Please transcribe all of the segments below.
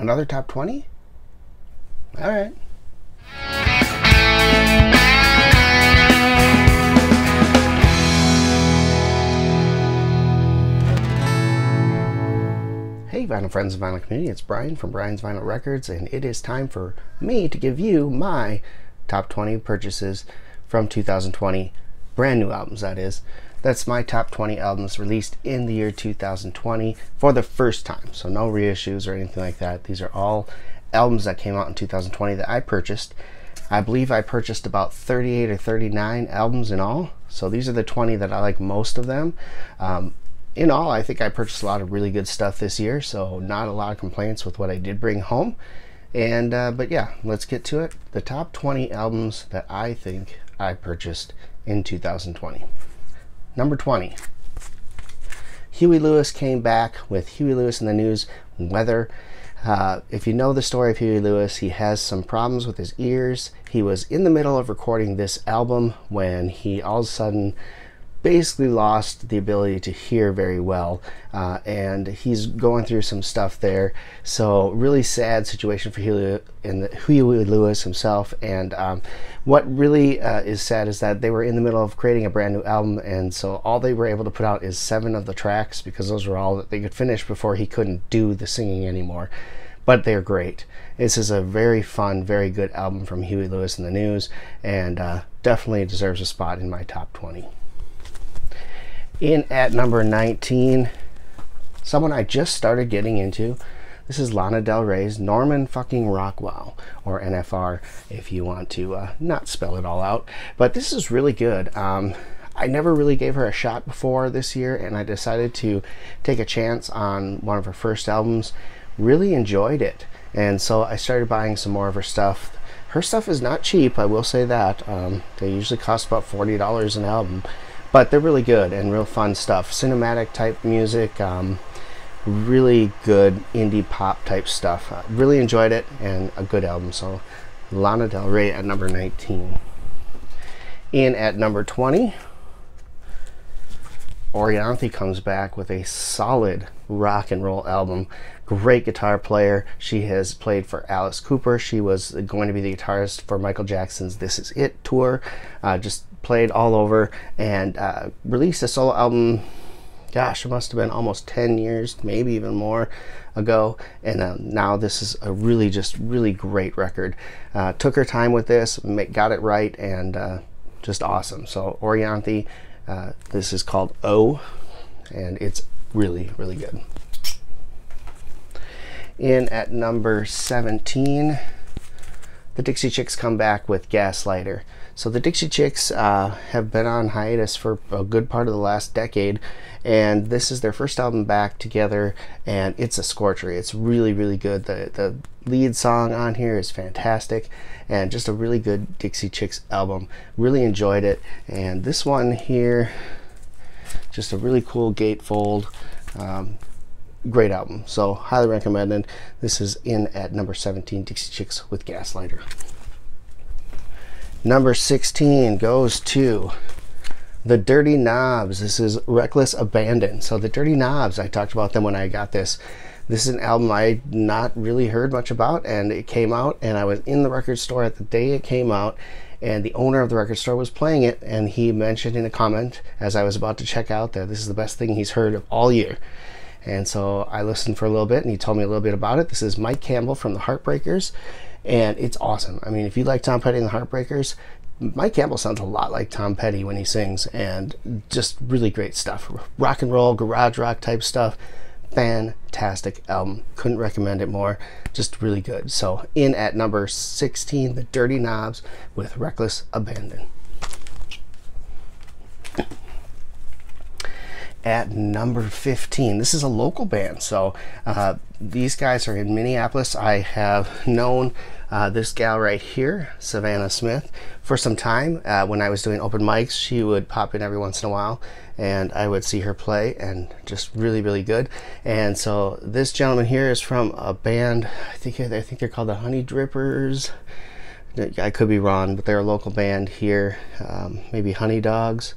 Another top 20? All right. Hey vinyl friends and vinyl community, it's Brian from Brian's Vinyl Records, and it is time for me to give you my top 20 purchases from 2020, brand new albums that is. That's my top 20 albums released in the year 2020 for the first time, so no reissues or anything like that. These are all albums that came out in 2020 that I purchased. I believe I purchased about 38 or 39 albums in all, so these are the 20 that I like most of them. In all, I think I purchased a lot of really good stuff this year, so not a lot of complaints with what I did bring home. And but yeah, let's get to it. The top 20 albums that I think I purchased in 2020. Number 20. Huey Lewis came back with Huey Lewis in the News, Weather. If you know the story of Huey Lewis, he has some problems with his ears. He was in the middle of recording this album when he all of a sudden basically lost the ability to hear very well, and he's going through some stuff there. So really sad situation for Huey Lewis himself. And what really is sad is that they were in the middle of creating a brand new album, and so all they were able to put out is 7 of the tracks because those were all that they could finish before he couldn't do the singing anymore. But they're great. This is a very fun, very good album from Huey Lewis and the News, and definitely deserves a spot in my top 20. In at number 19, someone I just started getting into. This is Lana Del Rey's Norman fucking Rockwell, or NFR if you want to not spell it all out. But this is really good. I never really gave her a shot before this year, and I decided to take a chance on one of her first albums. Really enjoyed it, and so I started buying some more of her stuff. Her stuff is not cheap, I will say that. They usually cost about $40 an album. But they're really good and real fun stuff. Cinematic type music, really good indie pop type stuff. Really enjoyed it, and a good album. So Lana Del Rey at number 19. In at number 20, Orianthi comes back with a solid rock and roll album. Great guitar player. She has played for Alice Cooper. She was going to be the guitarist for Michael Jackson's This Is It tour. Just played all over, and released a solo album, gosh, it must have been almost 10 years, maybe even more ago. And now this is a really great record. Took her time with this, got it right, and just awesome. So Orianthi, this is called O, and it's really good. In at number 17, the Dixie Chicks come back with Gaslighter. So the Dixie Chicks have been on hiatus for a good part of the last decade, and this is their first album back together, and it's a scorcher. It's really good. The lead song on here is fantastic, and just a really good Dixie Chicks album. Really enjoyed it, and this one here, just a really cool gatefold. Great album, so highly recommended. This is in at number 17, Dixie Chicks with Gaslighter. Number 16 goes to the Dirty Knobs. This is Reckless Abandon. So the Dirty Knobs, I talked about them when I got this. This is an album I not really heard much about, and it came out, and I was in the record store at the day it came out, and the owner of the record store was playing it, and he mentioned in a comment as I was about to check out that this is the best thing he's heard of all year. And so I listened for a little bit, and he told me a little bit about it. This is Mike Campbell from the Heartbreakers, and it's awesome. I mean, if you like Tom Petty and the Heartbreakers, Mike Campbell sounds a lot like Tom Petty when he sings, and just really great stuff. Rock and roll, garage rock type stuff. Fantastic album. Couldn't recommend it more. Just really good. So in at number 16, the Dirty Knobs with Reckless Abandon. At number 15, this is a local band. So these guys are in Minneapolis. I have known this gal right here, Savannah Smith, for some time. When I was doing open mics, she would pop in every once in a while, and I would see her play, and just really good. And so this gentleman here is from a band, I think they're called the Honey Drippers. I could be wrong, but they're a local band here. Maybe Honey Dogs.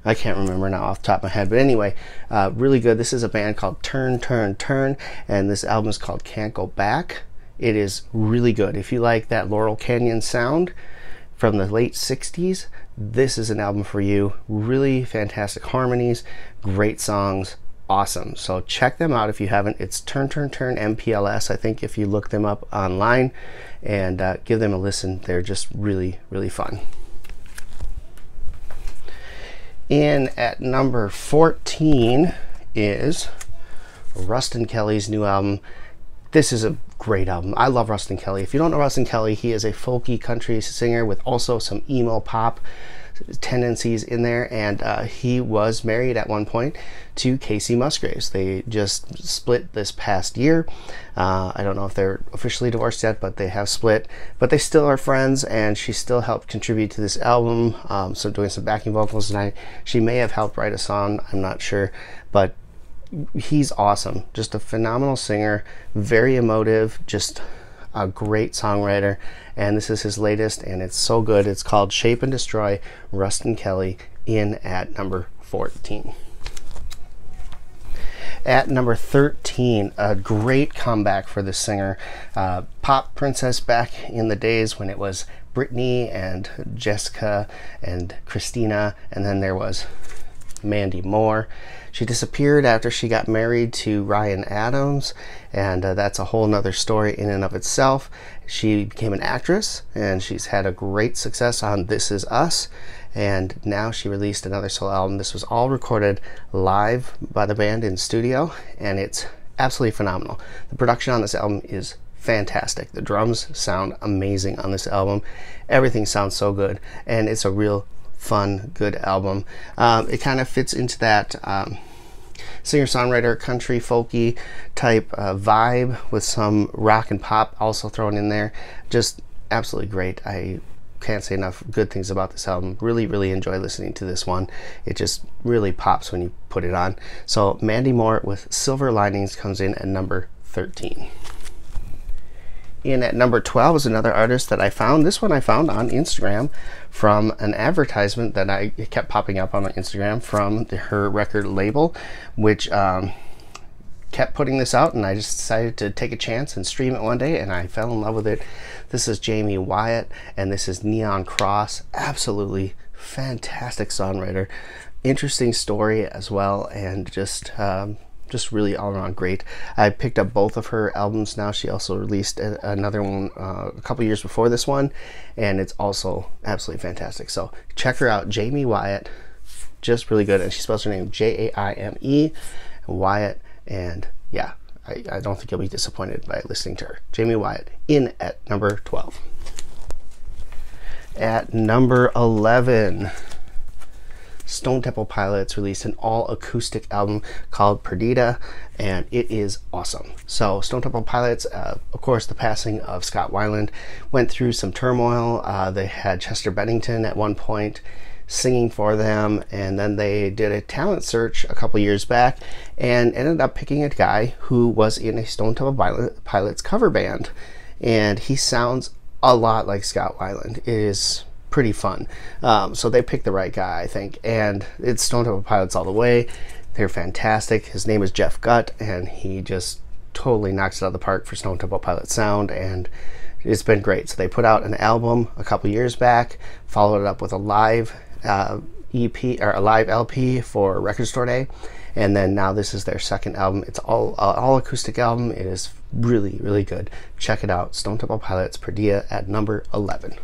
I can't remember now off the top of my head, but anyway, really good. This is a band called Turn, Turn, Turn, and this album is called Can't Go Back. It is really good. If you like that Laurel Canyon sound from the late 60s, this is an album for you. Really fantastic harmonies, great songs, awesome. So check them out if you haven't. It's Turn, Turn, Turn MPLS, I think, if you look them up online, and give them a listen. They're just really, really fun. In at number 14 is Rustin Kelly's new album. This is a great album. I love Rustin Kelly. If you don't know Rustin Kelly, he is a folky country singer with also some emo pop tendencies in there, and he was married at one point to Kacey Musgraves. They just split this past year. I don't know if they're officially divorced yet, but they have split, but they still are friends, and she still helped contribute to this album, so doing some backing vocals, and she may have helped write a song, I'm not sure, but he's awesome. Just a phenomenal singer, very emotive, just a great songwriter, and this is his latest, and it's so good. It's called Shape and Destroy, Rustin Kelly, in at number 14. At number 13, a great comeback for this singer, pop princess back in the days when it was Britney and Jessica and Christina, and then there was Mandy Moore. She disappeared after she got married to Ryan Adams, and that's a whole nother story in and of itself. She became an actress, and she's had a great success on This Is Us, and now she released another solo album. This was all recorded live by the band in studio, and it's absolutely phenomenal. The production on this album is fantastic. The drums sound amazing on this album. Everything sounds so good, and it's a real fun, good album. It kind of fits into that singer-songwriter, country, folky type vibe with some rock and pop also thrown in there. Just absolutely great. I can't say enough good things about this album. Really, really enjoy listening to this one. It just really pops when you put it on. So Mandy Moore with Silver Linings comes in at number 13. In at number 12 is another artist that I found. This one I found on Instagram from an advertisement that it kept popping up on my Instagram from her record label, which kept putting this out, and I just decided to take a chance and stream it one day, and I fell in love with it. This is Jamie Wyatt, and this is Neon Cross. Absolutely fantastic songwriter. Interesting story as well, and just really all around great. I picked up both of her albums now. She also released another one a couple years before this one, and it's also absolutely fantastic. So check her out, Jamie Wyatt. Just really good, and she spells her name Jaime, Wyatt, and yeah, I don't think you'll be disappointed by listening to her. Jamie Wyatt, in at number 12. At number 11, Stone Temple Pilots released an all-acoustic album called Perdita, and it is awesome. So Stone Temple Pilots, of course, the passing of Scott Weiland went through some turmoil. They had Chester Bennington at one point singing for them, and then they did a talent search a couple years back and ended up picking a guy who was in a Stone Temple Pilots cover band, and he sounds a lot like Scott Weiland. It is pretty fun. So they picked the right guy, I think, and it's Stone Temple Pilots all the way. They're fantastic. His name is Jeff Gutt, and he just totally knocks it out of the park for Stone Temple Pilots sound, and it's been great. So they put out an album a couple years back, followed it up with a live EP or a live LP for Record Store Day, and then now this is their second album. It's all acoustic album. It is really, really good. Check it out. Stone Temple Pilots, Perdita, at number 11.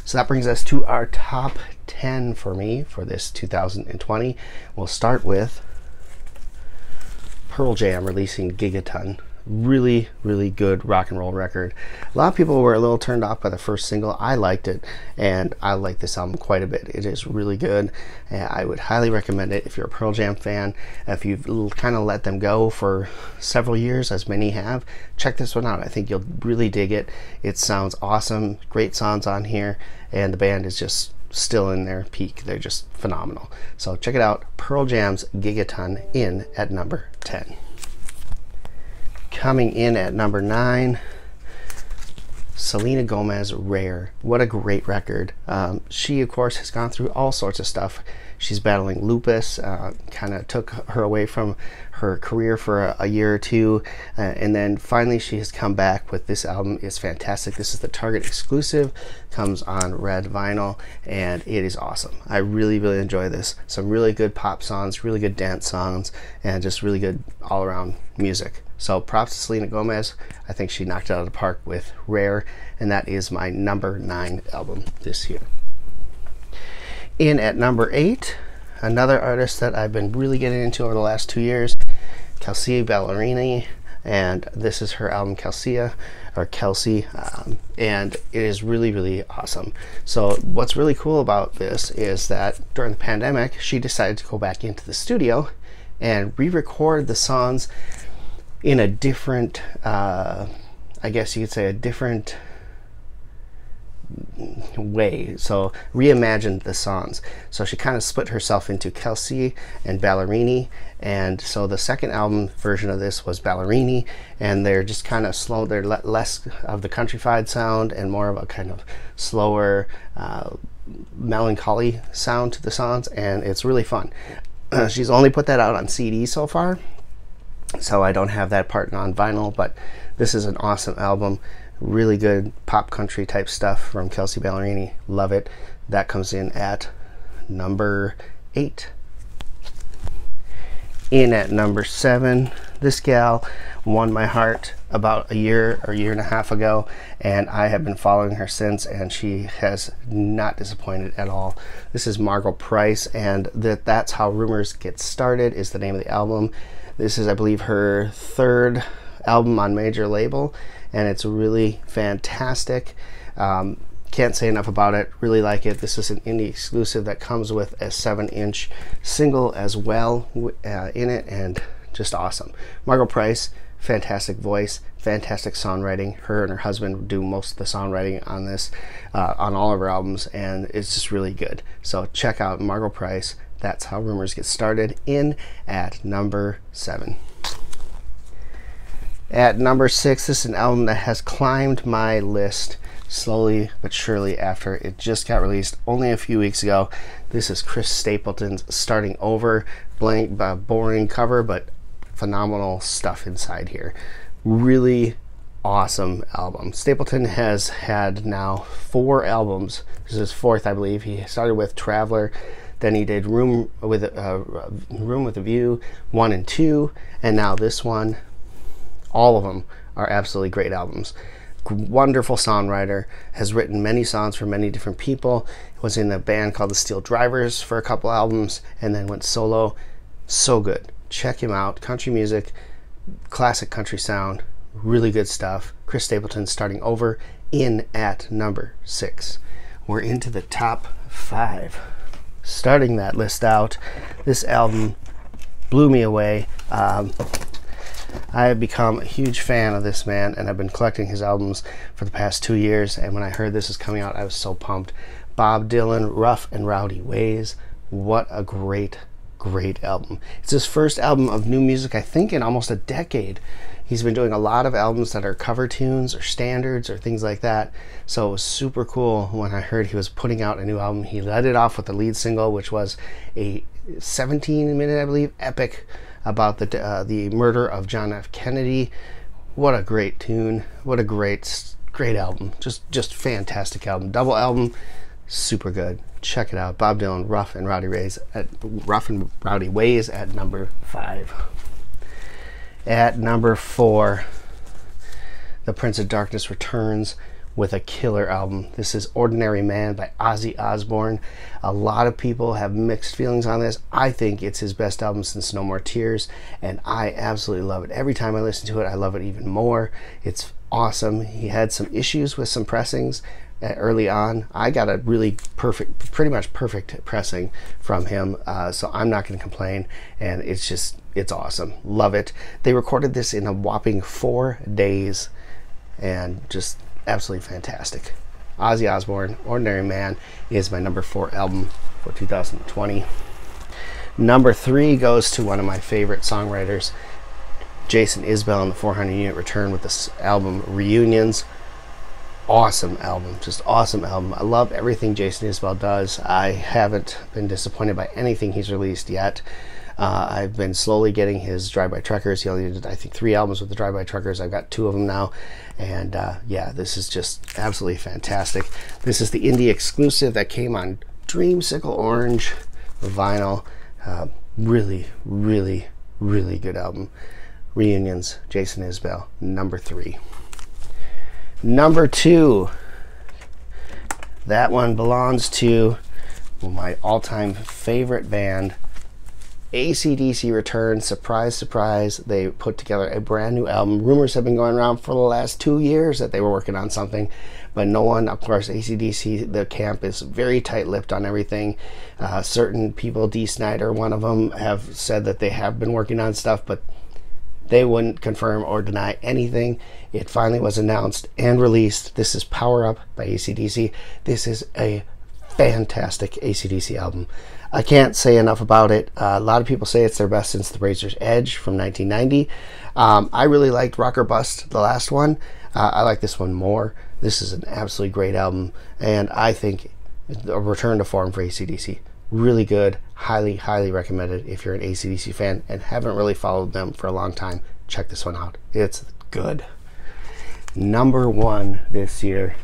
So that brings us to our top 10 for me for this 2020. We'll start with Pearl Jam releasing Gigaton. Really, really good rock and roll record. A lot of people were a little turned off by the first single. I liked it, and I like this album quite a bit. It is really good, and I would highly recommend it if you're a Pearl Jam fan. If you've kind of let them go for several years, as many have, check this one out. I think you'll really dig it. It sounds awesome. Great songs on here, and the band is just still in their peak. They're just phenomenal. So check it out. Pearl Jam's Gigaton, in at number 10. Coming in at number 9, Selena Gomez, Rare. What a great record. She, of course, has gone through all sorts of stuff. She's battling lupus, kind of took her away from her career for a year or two, and then finally she has come back with this album. It's fantastic. This is the Target exclusive, comes on red vinyl, and it is awesome. I really, really enjoy this. Some really good pop songs, really good dance songs, and just really good all-around music. So props to Selena Gomez. I think she knocked it out of the park with Rare, and that is my number 9 album this year. In at number 8, another artist that I've been really getting into over the last 2 years, Kelsea Ballerini, and this is her album Kelsea, and it is really, really awesome. So what's really cool about this is that during the pandemic, she decided to go back into the studio and re-record the songs in a different, I guess you could say a different way. So reimagined the songs. So she kind of split herself into Kelsea and Ballerini, and so the second album version of this was Ballerini, and they're just kind of slow. They're less of the countrified sound and more of a kind of slower, melancholy sound to the songs, and it's really fun. She's only put that out on CD so far, so I don't have that part on vinyl, but this is an awesome album. Really good pop country type stuff from Kelsea Ballerini. Love it. That comes in at number 8. In at number 7, this gal won my heart about a year or year and a half ago, and I have been following her since, and she has not disappointed at all. This is Margo Price, and That's How Rumors Get Started is the name of the album. This is, I believe, her 3rd album on major label, and it's really fantastic. Can't say enough about it. Really like it. This is an indie exclusive that comes with a 7-inch single as well in it, and just awesome. Margo Price, fantastic voice, fantastic songwriting. Her and her husband do most of the songwriting on this, on all of her albums, and it's just really good. So check out Margo Price, That's How Rumors Get Started, in at number 7. At number 6, this is an album that has climbed my list slowly but surely after it just got released only a few weeks ago. This is Chris Stapleton's Starting Over. Blank, boring cover, but phenomenal stuff inside here. Really awesome album. Stapleton has had now 4 albums. This is his 4th, I believe. He started with Traveler, then he did Room with a View 1 and 2, and now this one. All of them are absolutely great albums. Wonderful songwriter, has written many songs for many different people. Was in a band called the Steel Drivers for a couple albums, and then went solo. So good. Check him out. Country music, classic country sound, really good stuff. Chris Stapleton, Starting Over, in at number 6. We're into the top 5. Starting that list out, this album blew me away. I have become a huge fan of this man, and I've been collecting his albums for the past 2 years, and when I heard this is coming out, I was so pumped. Bob Dylan, Rough and Rowdy Ways. What a great, great album. It's his first album of new music, I think, in almost a decade. He's been doing a lot of albums that are cover tunes or standards or things like that, so it was super cool when I heard he was putting out a new album. He led it off with the lead single, which was a 17-minute, I believe, epic about the murder of John F. Kennedy. What a great tune. What a great album. Just fantastic album. Double album, super good. Check it out. Bob Dylan, Rough and Rowdy Ways at number 5. At number 4, The Prince of Darkness returns with a killer album. This is Ordinary Man by Ozzy Osbourne. A lot of people have mixed feelings on this. I think it's his best album since No More Tears, and I absolutely love it. Every time I listen to it, I love it even more. It's awesome. He had some issues with some pressings early on. I got a really pretty much perfect pressing from him, so I'm not going to complain, and it's awesome. Love it. They recorded this in a whopping 4 days, and just absolutely fantastic. Ozzy Osbourne, Ordinary Man, is my number 4 album for 2020. Number 3 goes to one of my favorite songwriters, Jason Isbell and the 400 Unit Return, with this album Reunions. awesome album, just awesome album. I love everything Jason Isbell does. I haven't been disappointed by anything he's released yet. I've been slowly getting his Drive-By Truckers. He only did, I think, 3 albums with the Drive-By Truckers. I've got 2 of them now. And yeah, this is just absolutely fantastic. This is the indie exclusive that came on Dreamsicle Orange vinyl. Really, really, really good album. Reunions, Jason Isbell, number 3. Number 2. That one belongs to my all-time favorite band, AC/DC return. Surprise, surprise. They put together a brand new album. Rumors have been going around for the last 2 years that they were working on something, but no one, of course, AC/DC, the camp is very tight-lipped on everything. Certain people, Dee Snider, one of them, have said that they have been working on stuff, but they wouldn't confirm or deny anything. It finally was announced and released. This is Power Up by AC/DC. This is a fantastic AC/DC album. I can't say enough about it. A lot of people say it's their best since The Razor's Edge from 1990. I really liked Rock or Bust, the last one. I like this one more. This is an absolutely great album, and I think a return to form for AC/DC. Really good. Highly, highly recommended if you're an AC/DC fan and haven't really followed them for a long time. Check this one out. It's good. Number 1 this year.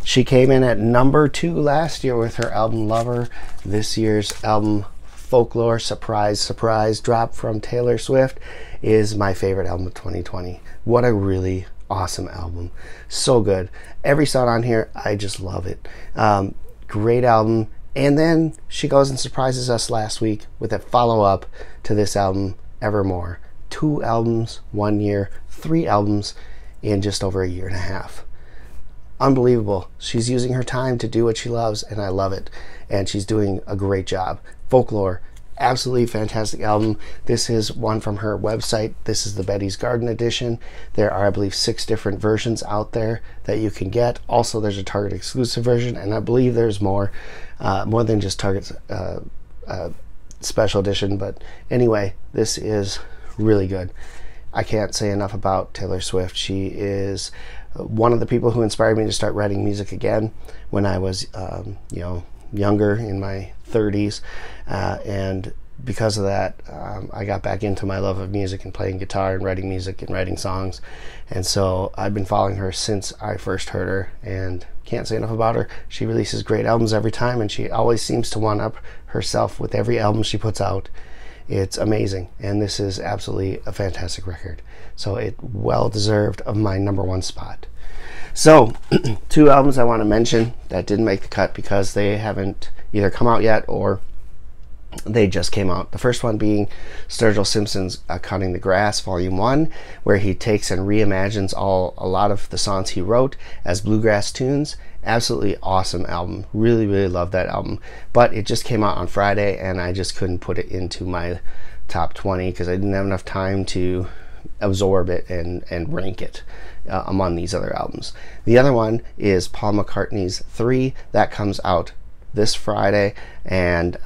She came in at number 2 last year with her album Lover. This year's album, Folklore, surprise, surprise, drop from Taylor Swift, is my favorite album of 2020. What a really awesome album. So good. Every song on here, I just love it. Great album. And then she goes and surprises us last week with a follow-up to this album, Evermore. 2 albums, 1 year, 3 albums in just over a year and a half. Unbelievable. She's using her time to do what she loves, and I love it. And she's doing a great job. Folklore, absolutely fantastic album. This is one from her website. This is the Betty's Garden edition. There are, I believe, 6 different versions out there that you can get. Also, there's a Target exclusive version, and I believe there's more than just Target's special edition. But anyway, this is really good. I can't say enough about Taylor Swift. She is one of the people who inspired me to start writing music again when I was, younger, in my 30s, and because of that, I got back into my love of music and playing guitar and writing music and writing songs. And so I've been following her since I first heard her, and can't say enough about her. She releases great albums every time, and she always seems to one-up herself with every album she puts out. It's amazing, and this is absolutely a fantastic record. So it well deserved of my number 1 spot. So 2 albums I want to mention that didn't make the cut because they haven't either come out yet or they just came out. The first one being Sturgill Simpson's Cutting the Grass Volume 1, where he takes and reimagines a lot of the songs he wrote as bluegrass tunes. Absolutely awesome album. Really, really love that album. But it just came out on Friday, and I just couldn't put it into my top 20 because I didn't have enough time to absorb it and rank it among these other albums. The other one is Paul McCartney's 3. That comes out this Friday and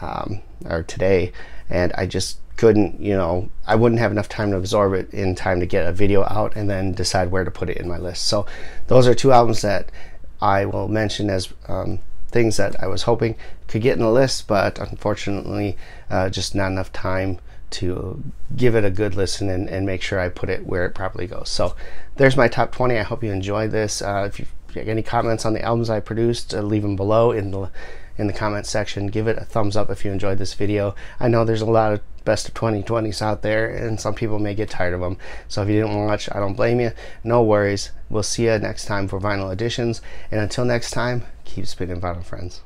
or today, and I just couldn't, I wouldn't have enough time to absorb it in time to get a video out and then decide where to put it in my list. So those are 2 albums that I will mention as things that I was hoping could get in the list, but unfortunately just not enough time to give it a good listen and make sure I put it where it properly goes. So there's my top 20. I hope you enjoyed this. If you have any comments on the albums I produced, leave them below in the comments section. Give it a thumbs up if you enjoyed this video. I know there's a lot of best of 2020s out there, and some people may get tired of them. So if you didn't watch, I don't blame you. No worries. We'll see you next time for Vinyl Editions. And until next time, keep spinning vinyl, friends.